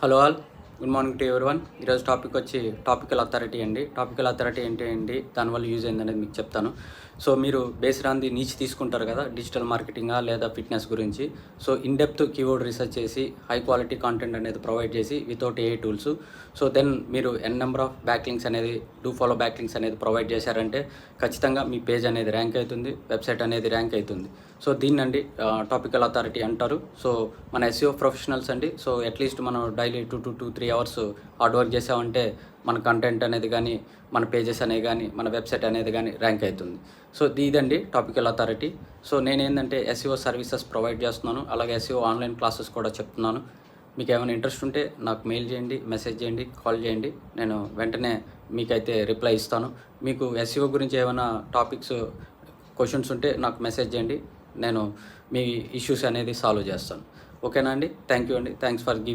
Hello all, good morning to everyone. ఈరోజు topic వచ్చి topical authority అండి. టాపికల్ అథారిటీ ఏంటి, దానివల్ల యూజ్ ఏందనేది మీకు చెప్తాను. సో మీరు బేస్డ్ ఆన్ ది నీచ్ తీసుకుంటారు కదా, డిజిటల్ మార్కెటింగా లేదా ఫిట్నెస్ గురించి. So in depth keyword research చేసి హై క్వాలిటీ కాంటెంట్ అనేది ప్రొవైడ్ చేసి without AI tools. So then మీరు నెంబర్ ఆఫ్ బ్యాక్లింక్స్ అనేది ఫాలో బ్యాక్లింక్స్ అనేది ప్రొవైడ్ చేశారంటే ఖచ్చితంగా మీ పేజ్ అనేది ర్యాంక్ అవుతుంది, వెబ్సైట్ అనేది ర్యాంక్ అవుతుంది. సో దీన్నండి టాపికల్ అథారిటీ అంటారు. సో మన ఎస్ఈఓ ప్రొఫెషనల్స్ అండి. సో అట్లీస్ట్ మనం daily 2 to 3 hours hard work చేసామంటే మన కంటెంట్ అనేది కానీ, మన పేజెస్ అనేవి కానీ, మన వెబ్సైట్ అనేది కానీ ర్యాంక్ అవుతుంది. సో ఇదండి టాపికల్ అథారిటీ. సో నేనేంటంటే ఎస్ఈఓ సర్వీసెస్ ప్రొవైడ్ చేస్తున్నాను, అలాగే ఎస్ఈఓ ఆన్లైన్ క్లాసెస్ కూడా చెప్తున్నాను. మీకు ఏమైనా ఇంట్రెస్ట్ ఉంటే నాకు మెయిల్ చేయండి, మెసేజ్ చేయండి, కాల్ చేయండి. నేను వెంటనే మీకైతే రిప్లై ఇస్తాను. మీకు ఎస్ఈఓ గురించి ఏమైనా టాపిక్స్, క్వశ్చన్స్ ఉంటే నాకు మెసేజ్ చేయండి. నేను మీ ఇష్యూస్ అనేది సాల్వ్ చేస్తాను. ఓకేనా అండి? థ్యాంక్ యూ అండి. Thanks for